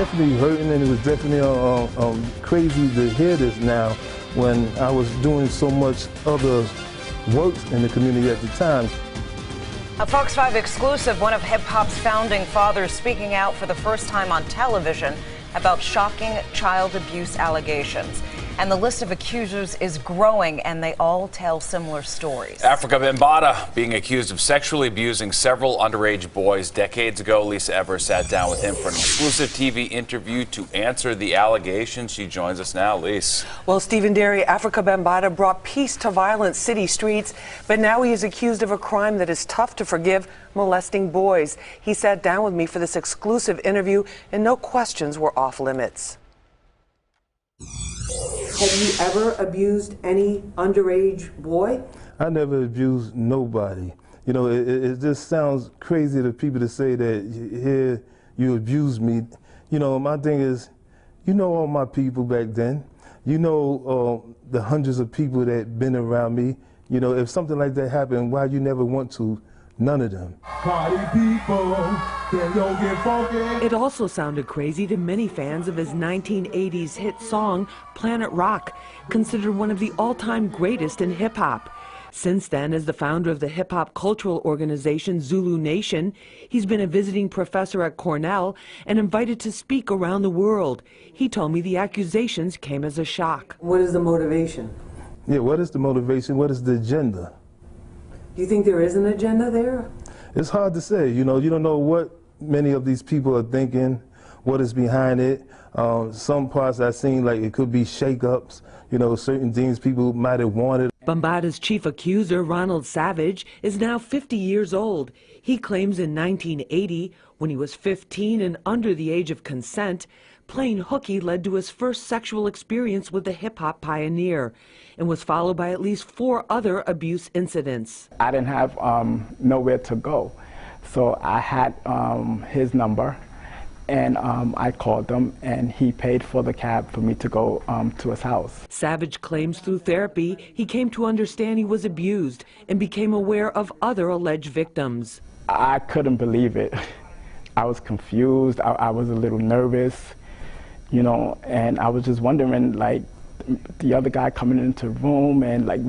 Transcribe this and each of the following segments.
definitely hurting, and it was definitely crazy to hear this now when I was doing so much other work in the community at the time. A Fox 5 exclusive, one of hip-hop's founding fathers speaking out for the first time on television about shocking child abuse allegations. And the list of accusers is growing, and they all tell similar stories. Afrika Bambaataa being accused of sexually abusing several underage boys decades ago. Lisa Evers sat down with him for an exclusive TV interview to answer the allegations. She joins us now. Lisa. Well, Stephen Derry, Afrika Bambaataa brought peace to violent city streets, but now he is accused of a crime that is tough to forgive: molesting boys. He sat down with me for this exclusive interview, and no questions were off limits. Have you ever abused any underage boy? I never abused nobody. You know, it just sounds crazy to people to say that here you abused me. You know, my thing is, you know all my people back then. You know the hundreds of people that been around me. You know, if something like that happened, why you never want to? None of them. Party people, can you get funky? It also sounded crazy to many fans of his 1980s hit song, Planet Rock, considered one of the all-time greatest in hip-hop. Since then, as the founder of the hip-hop cultural organization Zulu Nation, he's been a visiting professor at Cornell and invited to speak around the world. He told me the accusations came as a shock. What is the motivation? Yeah, what is the motivation? What is the agenda? Do you think there is an agenda there? It's hard to say. You know, you don't know what many of these people are thinking, what is behind it. Some parts I've seen, like it could be shake-ups, you know, certain things people might have wanted. Bambaataa's chief accuser, Ronald Savage, is now 50 years old. He claims in 1980, when he was 15 and under the age of consent, playing hooky led to his first sexual experience with the hip-hop pioneer, and was followed by at least 4 other abuse incidents. I didn't have nowhere to go, so I had his number, and I called him, and he paid for the cab for me to go to his house. Savage claims through therapy he came to understand he was abused and became aware of other alleged victims. I couldn't believe it. I was confused, I was a little nervous, you know, and I was just wondering, like, the other guy coming into the room, and like,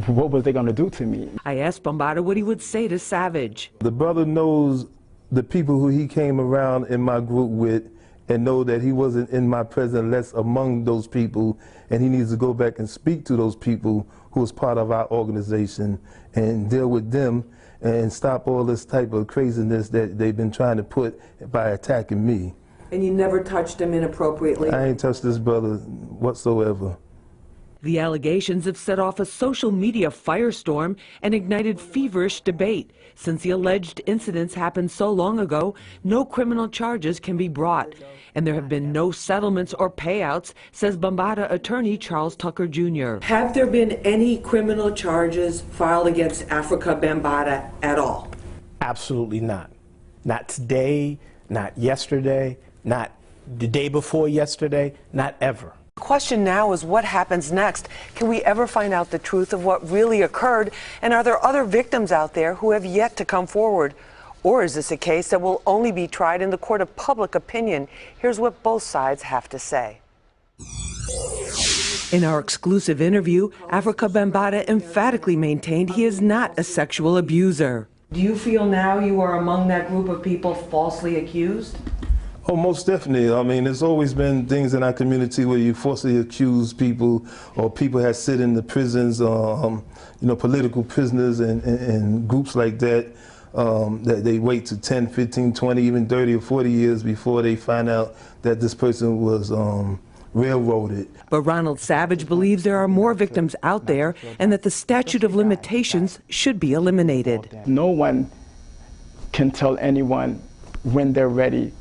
what was they gonna do to me? I asked Bambaataa what he would say to Savage. The brother knows the people who he came around in my group with, and know that he wasn't in my presence, less among those people, and he needs to go back and speak to those people who was part of our organization and deal with them and stop all this type of craziness that they've been trying to put by attacking me. And you never touched him inappropriately? I ain't touched this brother whatsoever. The allegations have set off a social media firestorm and ignited feverish debate. Since the alleged incidents happened so long ago, no criminal charges can be brought. And there have been no settlements or payouts, says Bambaataa attorney Charles Tucker Jr. Have there been any criminal charges filed against Afrika Bambaataa at all? Absolutely not. Not today, not yesterday, not the day before yesterday, not ever. The question now is what happens next? Can we ever find out the truth of what really occurred? And are there other victims out there who have yet to come forward? Or is this a case that will only be tried in the court of public opinion? Here's what both sides have to say. In our exclusive interview, Afrika Bambaataa emphatically maintained he is not a sexual abuser. Do you feel now you are among that group of people falsely accused? Oh, most definitely. I mean, there's always been things in our community where you falsely accuse people, or people have sit in the prisons, you know, political prisoners and groups like that, that they wait to 10, 15, 20, even 30 or 40 years before they find out that this person was railroaded. But Ronald Savage believes there are more victims out there and that the statute of limitations should be eliminated. No one can tell anyone when they're ready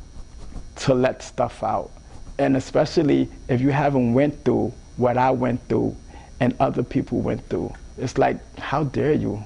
to let stuff out, and especially if you haven't went through what I went through and other people went through. It's like, how dare you?